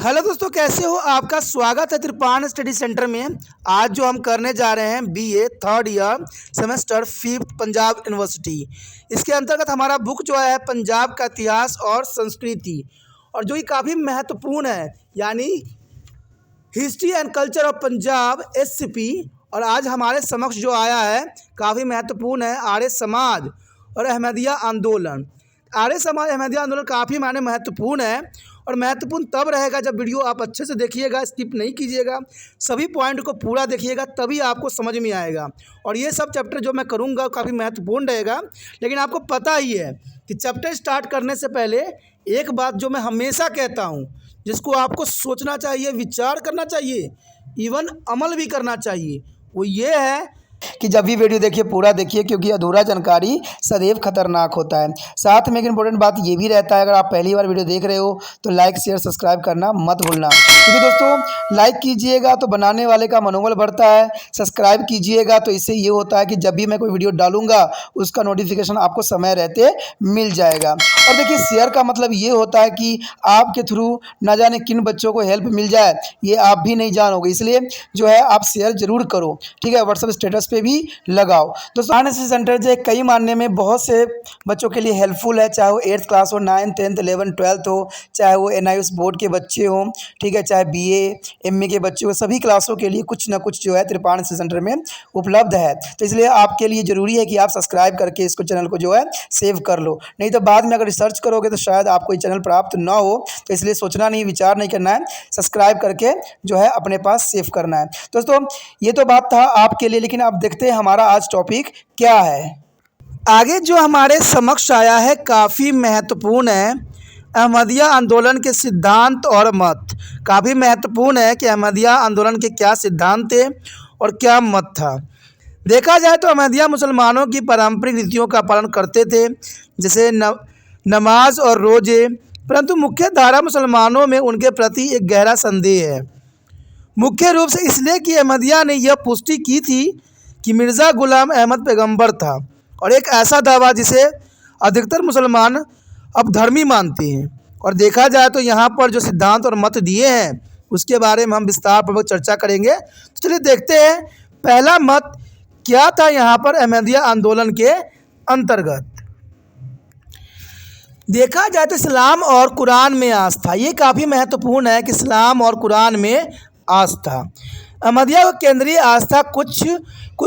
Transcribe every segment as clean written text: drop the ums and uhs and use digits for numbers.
Hello दोस्तों, कैसे हो? आपका स्वागत है त्रिपाण स्टडी सेंटर में। आज जो हम करने जा रहे हैं BA third year semester 5th Punjab university. इसके अंतर्गत हमारा बुक जो है पंजाब का इतिहास और संस्कृति, और जो ये काफ़ी महत्वपूर्ण है, यानी history and culture of Punjab SCP. और आज हमारे समक्ष जो आया है काफ़ी महत्वपूर्ण है आर्य समाज और अहमदिया आंदोलन। आर्य समाज अहमदिया आंदोलन काफ़ी मायने महत्वपूर्ण है, और महत्वपूर्ण तब रहेगा जब वीडियो आप अच्छे से देखिएगा, स्किप नहीं कीजिएगा, सभी पॉइंट को पूरा देखिएगा, तभी आपको समझ में आएगा। और ये सब चैप्टर जो मैं करूँगा काफ़ी महत्वपूर्ण रहेगा। लेकिन आपको पता ही है कि चैप्टर स्टार्ट करने से पहले एक बात जो मैं हमेशा कहता हूँ, जिसको आपको सोचना चाहिए, विचार करना चाहिए, इवन अमल भी करना चाहिए, वो ये है कि जब भी वीडियो देखिए पूरा देखिए, क्योंकि अधूरा जानकारी सदैव खतरनाक होता है। साथ में एक इम्पोर्टेंट बात ये भी रहता है, अगर आप पहली बार वीडियो देख रहे हो तो लाइक शेयर सब्सक्राइब करना मत भूलना, क्योंकि दोस्तों लाइक कीजिएगा तो बनाने वाले का मनोबल बढ़ता है, सब्सक्राइब कीजिएगा तो इससे ये होता है कि जब भी मैं कोई वीडियो डालूंगा उसका नोटिफिकेशन आपको समय रहते मिल जाएगा। और देखिए, शेयर का मतलब ये होता है कि आपके थ्रू न जाने किन बच्चों को हेल्प मिल जाए, ये आप भी नहीं जानोगे, इसलिए जो है आप शेयर जरूर करो, ठीक है। व्हाट्सएप स्टेटस पे भी लगाओ। दोस्तों आरएसएस सेंटर जो कई मानने में बहुत से बच्चों के लिए हेल्पफुल है, चाहे वो 8th क्लास हो, 9th 10th 11th 12th हो, चाहे वो एनआईएस बोर्ड के बच्चे हों, ठीक है, चाहे बीए एमए के बच्चे हो, सभी क्लासों के लिए कुछ ना कुछ जो है त्रिपाण सेंटर में उपलब्ध है। तो इसलिए आपके लिए ज़रूरी है कि आप सब्सक्राइब करके इसको चैनल को जो है सेव कर लो, नहीं तो बाद में अगर रिसर्च करोगे तो शायद आपको ये चैनल प्राप्त ना हो। तो इसलिए सोचना नहीं, विचार नहीं करना है, सब्सक्राइब करके जो है अपने पास सेव करना है। दोस्तों ये तो बात था आपके लिए, लेकिन अब देखते हैं हमारा आज टॉपिक क्या है। आगे जो हमारे समक्ष आया है काफ़ी महत्वपूर्ण है, अहमदिया आंदोलन के सिद्धांत और मत। काफ़ी महत्वपूर्ण है कि अहमदिया आंदोलन के क्या सिद्धांत थे और क्या मत था। देखा जाए तो अहमदिया मुसलमानों की पारंपरिक रीतियों का पालन करते थे, जैसे नमाज और रोजे, परंतु मुख्य धारा मुसलमानों में उनके प्रति एक गहरा संदेह है। मुख्य रूप से इसलिए कि अहमदिया ने यह पुष्टि की थी कि मिर्ज़ा गुलाम अहमद पैगंबर था, और एक ऐसा दावा जिसे अधिकतर मुसलमान अब धर्मी मानते हैं। और देखा जाए तो यहाँ पर जो सिद्धांत और मत दिए हैं उसके बारे में हम विस्तार पूर्वक चर्चा करेंगे। तो चलिए देखते हैं पहला मत क्या था यहाँ पर अहमदिया आंदोलन के अंतर्गत। देखा जाए तो इस्लाम और कुरान में आस्था, ये काफ़ी महत्वपूर्ण है कि इस्लाम और कुरान में आस्था। अहमदिया का केंद्रीय आस्था कुछ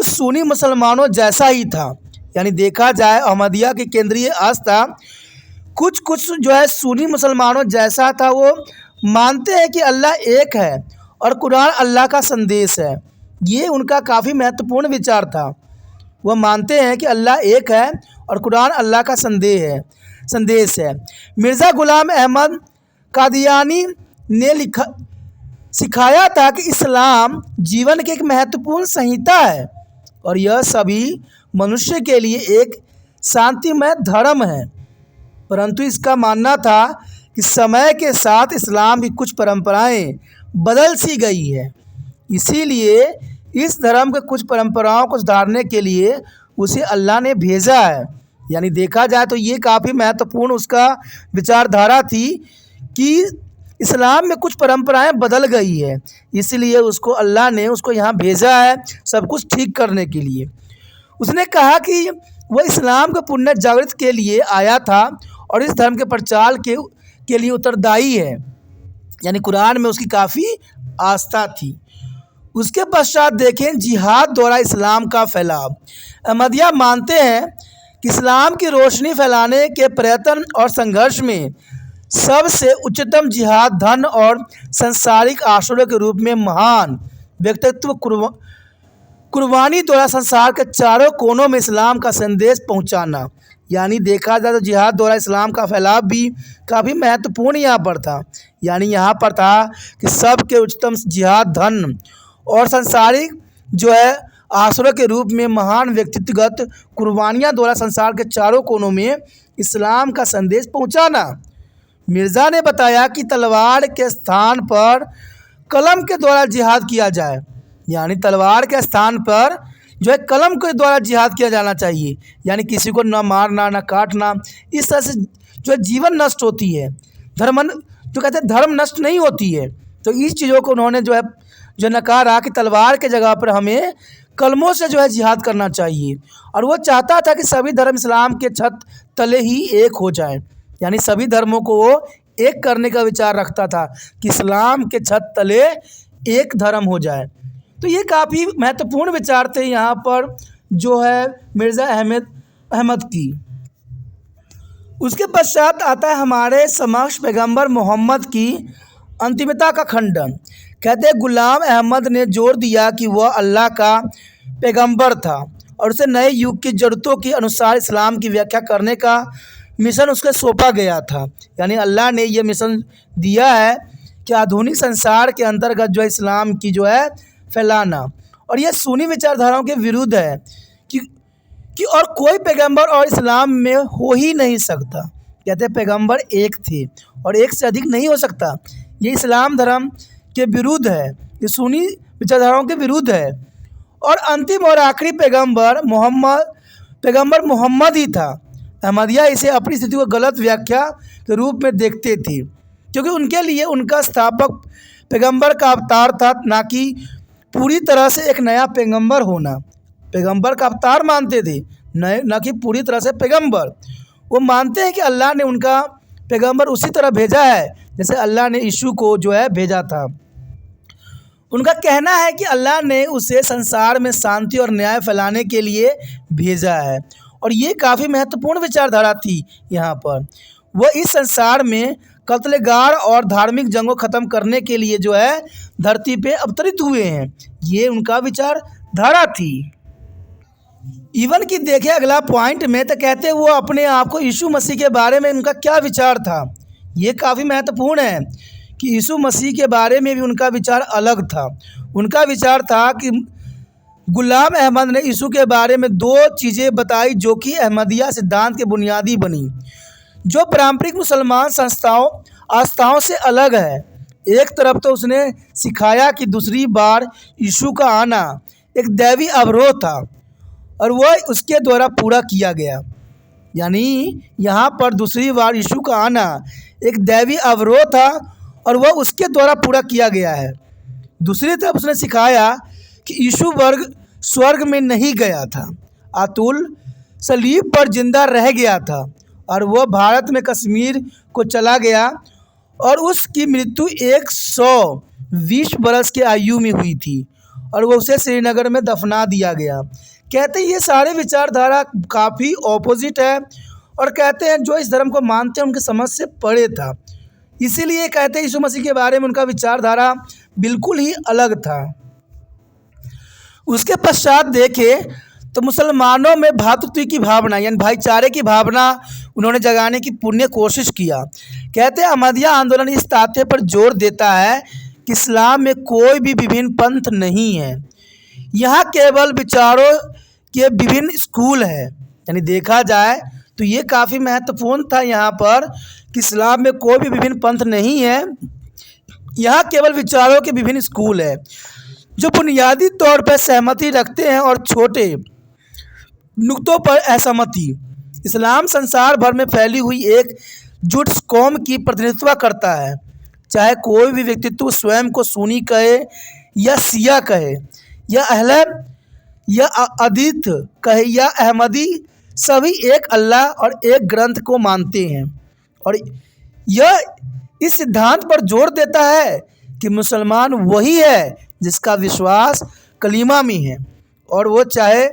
सुन्नी मुसलमानों जैसा ही था, यानी देखा जाए अहमदिया की केंद्रीय आस्था कुछ जो है सुन्नी मुसलमानों जैसा था। वो मानते हैं कि अल्लाह एक है और कुरान अल्लाह का संदेश है। ये उनका काफ़ी महत्वपूर्ण विचार था। वह मानते हैं कि अल्लाह एक है और कुरान अल्लाह का संदेश है। मिर्ज़ा गुलाम अहमद कादियानी ने सिखाया था कि इस्लाम जीवन की एक महत्वपूर्ण संहिता है और यह सभी मनुष्य के लिए एक शांतिमय धर्म है। परंतु इसका मानना था कि समय के साथ इस्लाम की कुछ परंपराएं बदल सी गई है, इसीलिए इस धर्म के कुछ परंपराओं को सुधारने के लिए उसे अल्लाह ने भेजा है। यानी देखा जाए तो ये काफ़ी महत्वपूर्ण उसका विचारधारा थी कि इस्लाम में कुछ परंपराएं बदल गई है, इसलिए उसको अल्लाह ने उसको यहाँ भेजा है सब कुछ ठीक करने के लिए। उसने कहा कि वह इस्लाम के पुनर्जागृत के लिए आया था और इस धर्म के प्रचार के लिए उत्तरदायी है, यानी कुरान में उसकी काफ़ी आस्था थी। उसके पश्चात देखें जिहाद द्वारा इस्लाम का फैलाव। अहमदिया मानते हैं कि इस्लाम की रोशनी फैलाने के प्रयत्न और संघर्ष में सबसे उच्चतम जिहाद धन और सांसारिक आश्रय के रूप में महान व्यक्तित्व कुर्बानी द्वारा संसार के चारों कोनों में इस्लाम का संदेश पहुंचाना। यानी देखा जाए तो जिहाद द्वारा इस्लाम का फैलाव भी काफ़ी महत्वपूर्ण यहाँ पर था। यानी यहाँ पर था कि सबके उच्चतम जिहाद धन और सांसारिक जो है आश्रय के रूप में महान व्यक्तिगत कुर्बानियाँ द्वारा संसार के चारों कोनों में इस्लाम का संदेश पहुँचाना। मिर्ज़ा ने बताया कि तलवार के स्थान पर कलम के द्वारा जिहाद किया जाए, यानी तलवार के स्थान पर जो है कलम के द्वारा जिहाद किया जाना चाहिए, यानी किसी को न मारना न काटना, इस तरह से जो है जीवन नष्ट होती है, जो कहते हैं धर्म नष्ट नहीं होती है। तो इस चीज़ों को उन्होंने जो नकारा कि तलवार के जगह पर हमें कलमों से जिहाद करना चाहिए। और वो चाहता था कि सभी धर्म इस्लाम के छत तले ही एक हो जाए, यानी सभी धर्मों को वो एक करने का विचार रखता था कि इस्लाम के छत तले एक धर्म हो जाए। तो ये काफ़ी महत्वपूर्ण विचार थे यहाँ पर जो है मिर्ज़ा अहमद की। उसके पश्चात आता है हमारे समक्ष पैगंबर मोहम्मद की अंतिमता का खंडन। कहते हैं गुलाम अहमद ने जोर दिया कि वह अल्लाह का पैगंबर था और उसे नए युग की ज़रूरतों के अनुसार इस्लाम की व्याख्या करने का मिशन उसके सौंपा गया था। यानी अल्लाह ने यह मिशन दिया है कि आधुनिक संसार के अंतर्गत इस्लाम की फैलाना, और यह सुन्नी विचारधाराओं के विरुद्ध है कि और कोई पैगंबर और इस्लाम में हो ही नहीं सकता। कहते हैं पैगंबर एक थे और एक से अधिक नहीं हो सकता। ये इस्लाम धर्म के विरुद्ध है, ये सुन्नी विचारधाराओं के विरुद्ध है। और अंतिम और आखिरी पैगंबर मोहम्मद ही था। अहमदिया इसे अपनी स्थिति को गलत व्याख्या के रूप में देखते थे, क्योंकि उनके लिए उनका स्थापक पैगंबर का अवतार था, ना कि पूरी तरह से एक नया पैगंबर होना। पैगंबर का अवतार मानते थे, न कि पूरी तरह से पैगंबर। वो मानते हैं कि अल्लाह ने उनका पैगंबर उसी तरह भेजा है जैसे अल्लाह ने यीशु को भेजा था। उनका कहना है कि अल्लाह ने उसे संसार में शांति और न्याय फैलाने के लिए भेजा है। और ये काफ़ी महत्वपूर्ण विचारधारा थी यहाँ पर। वह इस संसार में कत्लेगार और धार्मिक जंगों ख़त्म करने के लिए धरती पे अवतरित हुए हैं। ये उनका विचारधारा थी। इवन कि देखे अगला पॉइंट में तो कहते हैं वो अपने आप को यीशु मसीह के बारे में उनका क्या विचार था। ये काफ़ी महत्वपूर्ण है कि यीशु मसीह के बारे में भी उनका विचार अलग था। उनका विचार था कि गुलाम अहमद ने यीशु के बारे में दो चीज़ें बताई जो कि अहमदिया सिद्धांत के बुनियादी बनी, जो पारंपरिक मुसलमान आस्थाओं से अलग है। एक तरफ तो उसने सिखाया कि दूसरी बार यीशु का आना एक दैवी अवरोध था और वह उसके द्वारा पूरा किया गया। यानी यहाँ पर दूसरी बार यीशु का आना एक दैवी अवरोध था और वह उसके द्वारा पूरा किया गया है। दूसरी तरफ उसने सिखाया कि यीशु स्वर्ग में नहीं गया था, अतुल सलीब पर जिंदा रह गया था और वह भारत में कश्मीर को चला गया और उसकी मृत्यु 120 बरस की आयु में हुई थी और वह उसे श्रीनगर में दफना दिया गया। कहते हैं ये सारे विचारधारा काफ़ी ऑपोजिट है और कहते हैं जो इस धर्म को मानते हैं उनकी समझ से परे था। इसीलिए कहते हैं यीशु मसीह के बारे में उनका विचारधारा बिल्कुल ही अलग था। उसके पश्चात देखें तो मुसलमानों में भ्रातृत्व की भावना यानी भाईचारे की भावना उन्होंने जगाने की पुण्य कोशिश किया। कहते हैं अहमदिया आंदोलन इस तथ्य पर जोर देता है कि इस्लाम में कोई भी विभिन्न पंथ नहीं है, यहाँ केवल विचारों के विभिन्न स्कूल हैं। यानी देखा जाए तो ये काफ़ी महत्वपूर्ण था यहाँ पर कि इस्लाम में कोई भी विभिन्न पंथ नहीं है, यहाँ केवल विचारों के विभिन्न स्कूल हैं जो बुनियादी तौर पर सहमति रखते हैं और छोटे नुक्तों पर असहमति। इस्लाम संसार भर में फैली हुई एक जुट कौम की प्रतिनिधित्व करता है, चाहे कोई भी व्यक्तित्व स्वयं को सुन्नी कहे या शिया कहे या अहले या अदीत कहे या अहमदी, सभी एक अल्लाह और एक ग्रंथ को मानते हैं। और यह इस सिद्धांत पर जोर देता है कि मुसलमान वही है जिसका विश्वास कलीमा में है और वो चाहे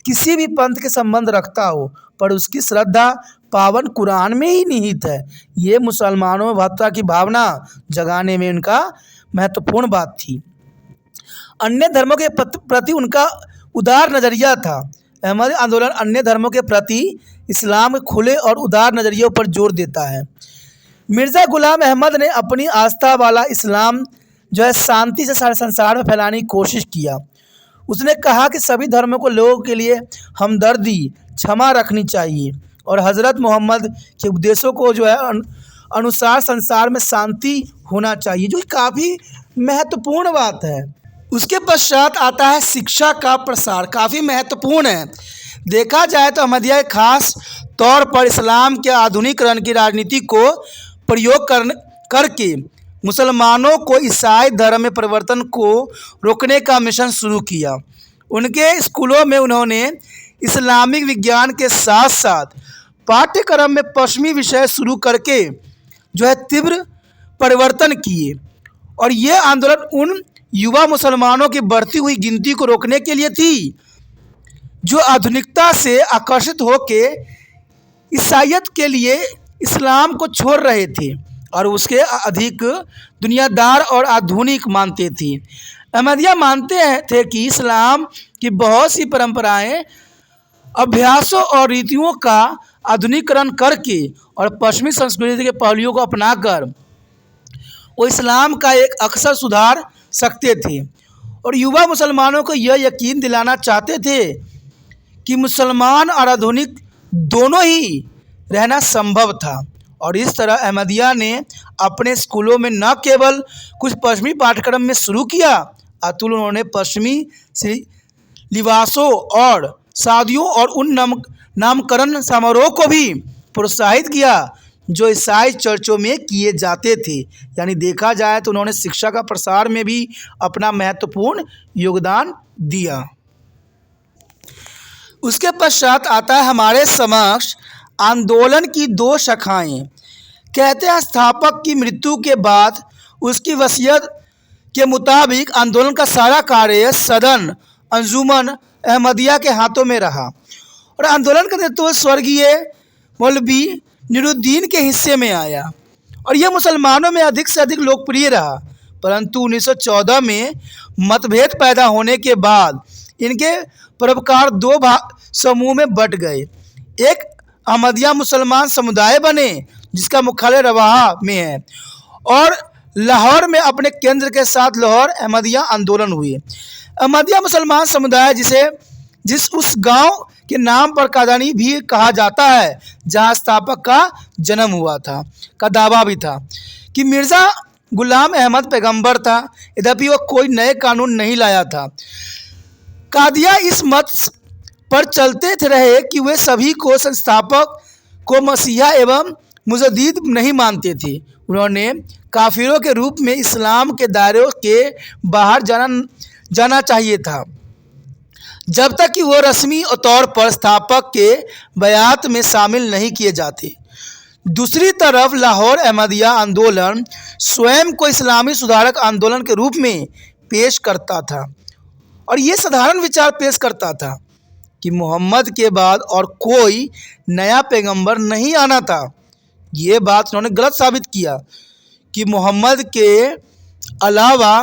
किसी भी पंथ के संबंध रखता हो, पर उसकी श्रद्धा पावन कुरान में ही निहित है। ये मुसलमानों में भ्रातृता की भावना जगाने में उनका महत्वपूर्ण बात थी। अन्य धर्मों के प्रति उनका उदार नज़रिया था। अहमदी आंदोलन अन्य धर्मों के प्रति इस्लाम के खुले और उदार नज़रियों पर जोर देता है। मिर्ज़ा गुलाम अहमद ने अपनी आस्था वाला इस्लाम शांति से सारे संसार में फैलाने की कोशिश किया। उसने कहा कि सभी धर्मों को लोगों के लिए हमदर्दी क्षमा रखनी चाहिए और हज़रत मोहम्मद के उपदेशों को अनुसार संसार में शांति होना चाहिए, जो काफ़ी महत्वपूर्ण बात है। उसके पश्चात आता है शिक्षा का प्रसार, काफ़ी महत्वपूर्ण है। देखा जाए तो अहमदिया खास तौर पर इस्लाम के आधुनिकरण की राजनीति को प्रयोग करके मुसलमानों को ईसाई धर्म में परिवर्तन को रोकने का मिशन शुरू किया। उनके स्कूलों में उन्होंने इस्लामिक विज्ञान के साथ साथ पाठ्यक्रम में पश्चिमी विषय शुरू करके तीव्र परिवर्तन किए। और ये आंदोलन उन युवा मुसलमानों की बढ़ती हुई गिनती को रोकने के लिए थी जो आधुनिकता से आकर्षित होकर ईसाईयत के लिए इस्लाम को छोड़ रहे थे और उसके अधिक दुनियादार और आधुनिक मानते थे। अहमदिया मानते थे कि इस्लाम की बहुत सी परंपराएं, अभ्यासों और रीतियों का आधुनिकीकरण करके और पश्चिमी संस्कृति के पहलुओं को अपनाकर वो इस्लाम का एक अक्सर सुधार सकते थे। और युवा मुसलमानों को यह यकीन दिलाना चाहते थे कि मुसलमान और आधुनिक दोनों ही रहना संभव था। और इस तरह अहमदिया ने अपने स्कूलों में न केवल कुछ पश्चिमी पाठ्यक्रम में शुरू किया, अतुल उन्होंने पश्चिमी लिबासों और शादियों और उन नामकरण समारोह को भी प्रोत्साहित किया जो ईसाई चर्चों में किए जाते थे। यानी देखा जाए तो उन्होंने शिक्षा का प्रसार में भी अपना महत्वपूर्ण योगदान दिया। उसके पश्चात आता है हमारे समक्ष आंदोलन की दो शाखाएं। कहते हैं स्थापक की मृत्यु के बाद उसकी वसीयत के मुताबिक आंदोलन का सारा कार्य सदन अंजुमन अहमदिया के हाथों में रहा और आंदोलन का नेतृत्व स्वर्गीय मौलवी नुरुद्दीन के हिस्से में आया और यह मुसलमानों में अधिक से अधिक लोकप्रिय रहा। परंतु 1914 में मतभेद पैदा होने के बाद इनके परोपकार दो समूह में बट गए। एक अहमदिया मुसलमान समुदाय बने जिसका मुख्यालय रवाहा में है और लाहौर में अपने केंद्र के साथ लाहौर अहमदिया आंदोलन हुए। अहमदिया मुसलमान समुदाय जिस उस गांव के नाम पर कादानी भी कहा जाता है जहां स्थापक का जन्म हुआ था, का दावा भी था कि मिर्ज़ा गुलाम अहमद पैगंबर था, यद्यपि वह कोई नए कानून नहीं लाया था। कादिया इस मत पर चलते रहे कि वे सभी को संस्थापक को मसीहा एवं मुजद्दिद नहीं मानते थे। उन्होंने काफिरों के रूप में इस्लाम के दायरे के बाहर जाना चाहिए था जब तक कि वो रस्मी तौर पर स्थापक के बयात में शामिल नहीं किए जाते। दूसरी तरफ लाहौर अहमदिया आंदोलन स्वयं को इस्लामी सुधारक आंदोलन के रूप में पेश करता था और ये साधारण विचार पेश करता था कि मोहम्मद के बाद और कोई नया पैगंबर नहीं आना था। ये बात उन्होंने गलत साबित किया कि मोहम्मद के अलावा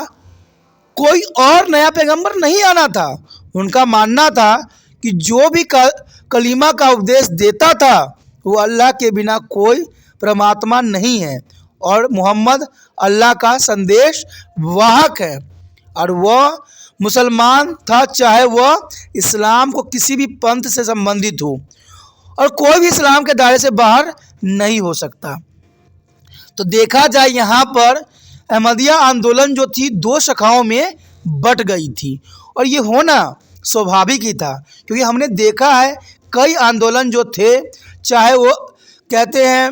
कोई और नया पैगंबर नहीं आना था। उनका मानना था कि जो भी कलीमा का उपदेश देता था वो अल्लाह के बिना कोई परमात्मा नहीं है और मोहम्मद अल्लाह का संदेश वाहक है और वह मुसलमान था, चाहे वह इस्लाम को किसी भी पंथ से संबंधित हो और कोई भी इस्लाम के दायरे से बाहर नहीं हो सकता। तो देखा जाए यहाँ पर अहमदिया आंदोलन जो थी दो शाखाओं में बट गई थी और ये होना स्वाभाविक ही था क्योंकि हमने देखा है कई आंदोलन जो थे, चाहे वो कहते हैं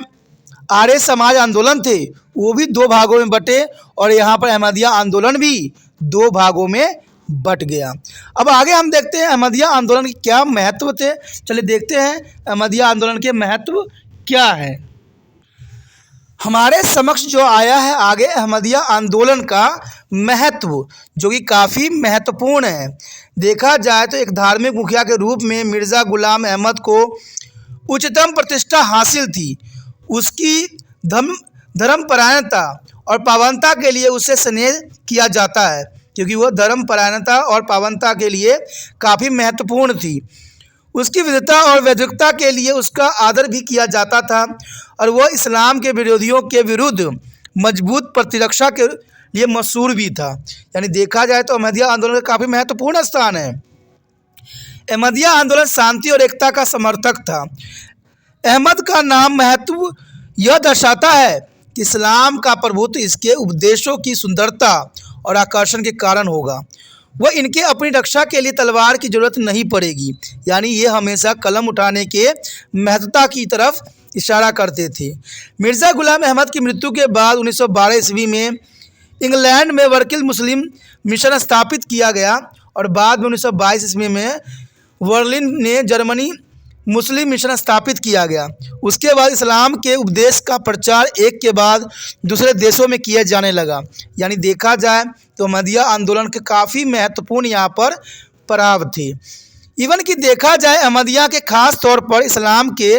आर्य समाज आंदोलन थे, वो भी दो भागों में बटे और यहाँ पर अहमदिया आंदोलन भी दो भागों में बट गया। अब आगे हम देखते हैं अहमदिया आंदोलन के क्या महत्व थे। चलिए देखते हैं अहमदिया आंदोलन के महत्व क्या है। हमारे समक्ष जो आया है आगे अहमदिया आंदोलन का महत्व जो कि काफ़ी महत्वपूर्ण है। देखा जाए तो एक धार्मिक मुखिया के रूप में मिर्ज़ा गुलाम अहमद को उच्चतम प्रतिष्ठा हासिल थी। उसकी धर्मपरायणता और पावनता के लिए उससे स्नेह किया जाता है क्योंकि वह धर्मपरायणता और पावनता के लिए काफ़ी महत्वपूर्ण थी। उसकी विविधता और वैज्ञिकता के लिए उसका आदर भी किया जाता था और वह इस्लाम के विरोधियों के विरुद्ध मजबूत प्रतिरक्षा के लिए मशहूर भी था। यानी देखा जाए तो अहमदिया आंदोलन का काफ़ी महत्वपूर्ण स्थान है। अहमदिया आंदोलन शांति और एकता का समर्थक था। अहमद का नाम महत्व यह दर्शाता है कि इस्लाम का प्रभुत्व इसके उपदेशों की सुंदरता और आकर्षण के कारण होगा। वह इनके अपनी रक्षा के लिए तलवार की जरूरत नहीं पड़ेगी, यानी ये हमेशा कलम उठाने के महत्वता की तरफ इशारा करते थे। मिर्ज़ा गुलाम अहमद की मृत्यु के बाद 1912 ईस्वी में इंग्लैंड में वर्किल मुस्लिम मिशन स्थापित किया गया और बाद में 1922 ईस्वी में बर्लिन ने जर्मनी मुस्लिम मिशन स्थापित किया गया। उसके बाद इस्लाम के उपदेश का प्रचार एक के बाद दूसरे देशों में किया जाने लगा। यानी देखा जाए तो अहमदिया आंदोलन के काफ़ी महत्वपूर्ण यहाँ पर प्रभाव थे। इवन कि देखा जाए अहमदिया के खास तौर पर इस्लाम के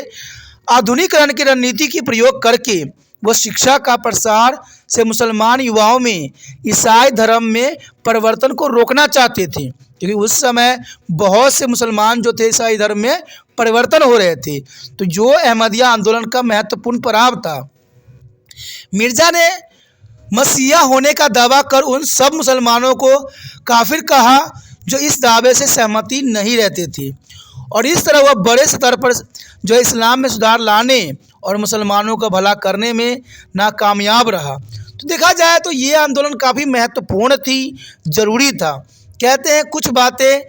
आधुनिकरण की रणनीति की प्रयोग करके वो शिक्षा का प्रसार से मुसलमान युवाओं में ईसाई धर्म में परिवर्तन को रोकना चाहते थे, क्योंकि उस समय बहुत से मुसलमान जो थे ईसाई धर्म में परिवर्तन हो रहे थे। तो जो अहमदिया आंदोलन का महत्वपूर्ण प्रभाव था, मिर्ज़ा ने मसीहा होने का दावा कर उन सब मुसलमानों को काफिर कहा जो इस दावे से सहमति नहीं रहते थे, और इस तरह वह बड़े स्तर पर जो इस्लाम में सुधार लाने और मुसलमानों का भला करने में नाकामयाब रहा। तो देखा जाए तो ये आंदोलन काफ़ी महत्वपूर्ण थी, ज़रूरी था। कहते हैं कुछ बातें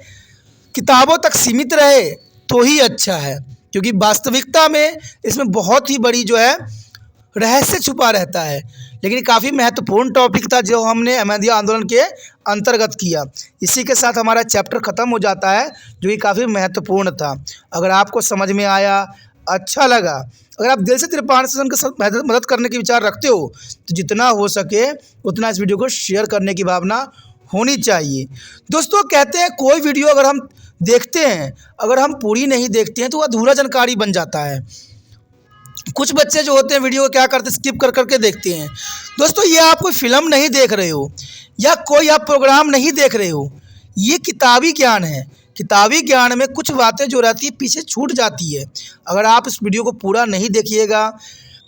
किताबों तक सीमित रहे तो ही अच्छा है, क्योंकि वास्तविकता में इसमें बहुत ही बड़ी जो है रहस्य छुपा रहता है। लेकिन काफ़ी महत्वपूर्ण टॉपिक था जो हमने अहमदिया आंदोलन के अंतर्गत किया। इसी के साथ हमारा चैप्टर ख़त्म हो जाता है, जो कि काफ़ी महत्वपूर्ण था। अगर आपको समझ में आया, अच्छा लगा, अगर आप दिल से त्रिपाण सेशन के साथ मदद करने के विचार रखते हो, तो जितना हो सके उतना इस वीडियो को शेयर करने की भावना होनी चाहिए। दोस्तों, कहते हैं कोई वीडियो अगर हम देखते हैं, अगर हम पूरी नहीं देखते हैं तो वह अधूरा जानकारी बन जाता है। कुछ बच्चे जो होते हैं वीडियो को क्या करते हैं, स्किप कर करके देखते हैं। दोस्तों, ये आप कोई फिल्म नहीं देख रहे हो या कोई आप प्रोग्राम नहीं देख रहे हो, ये किताबी ज्ञान है। किताबी ज्ञान में कुछ बातें जो रहती है पीछे छूट जाती है। अगर आप इस वीडियो को पूरा नहीं देखिएगा,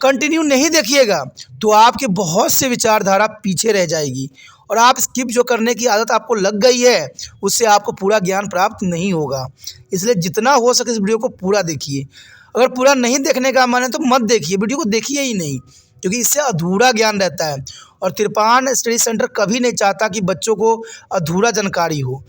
कंटिन्यू नहीं देखिएगा, तो आपके बहुत से विचारधारा पीछे रह जाएगी, और आप स्किप जो करने की आदत आपको लग गई है, उससे आपको पूरा ज्ञान प्राप्त नहीं होगा। इसलिए जितना हो सके इस वीडियो को पूरा देखिए। अगर पूरा नहीं देखने का मन है तो मत देखिए, वीडियो को देखिए ही नहीं, क्योंकि इससे अधूरा ज्ञान रहता है। और त्रिपाण स्टडी सेंटर कभी नहीं चाहता कि बच्चों को अधूरा जानकारी हो।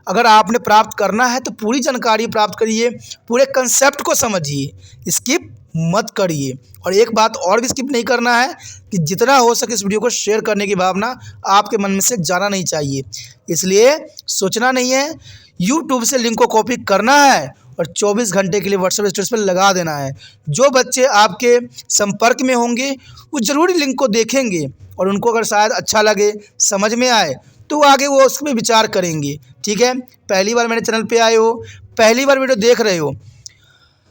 अगर आपने प्राप्त करना है तो पूरी जानकारी प्राप्त करिए, पूरे कंसेप्ट को समझिए, स्किप मत करिए। और एक बात और भी स्किप नहीं करना है कि जितना हो सके इस वीडियो को शेयर करने की भावना आपके मन में से जाना नहीं चाहिए। इसलिए सोचना नहीं है, यूट्यूब से लिंक को कॉपी करना है और 24 घंटे के लिए व्हाट्सएप स्टेटस पर लगा देना है। जो बच्चे आपके संपर्क में होंगे वो ज़रूर लिंक को देखेंगे, और उनको अगर शायद अच्छा लगे, समझ में आए, तो आगे वो उसमें विचार करेंगे। ठीक है, पहली बार मेरे चैनल पे आए हो, पहली बार वीडियो देख रहे हो,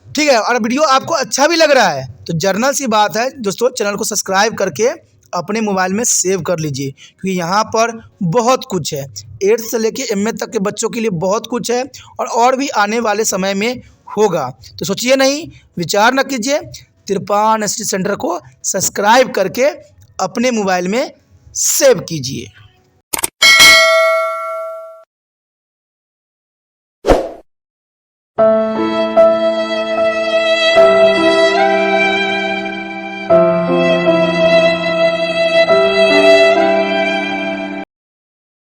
ठीक है, और वीडियो आपको अच्छा भी लग रहा है, तो जर्नल सी बात है दोस्तों, चैनल को सब्सक्राइब करके अपने मोबाइल में सेव कर लीजिए, क्योंकि यहाँ पर बहुत कुछ है। 8th से लेके MA तक के बच्चों के लिए बहुत कुछ है, और भी आने वाले समय में होगा। तो सोचिए नहीं, विचार न कीजिए, त्रिपाण स्टडी सेंटर को सब्सक्राइब करके अपने मोबाइल में सेव कीजिए।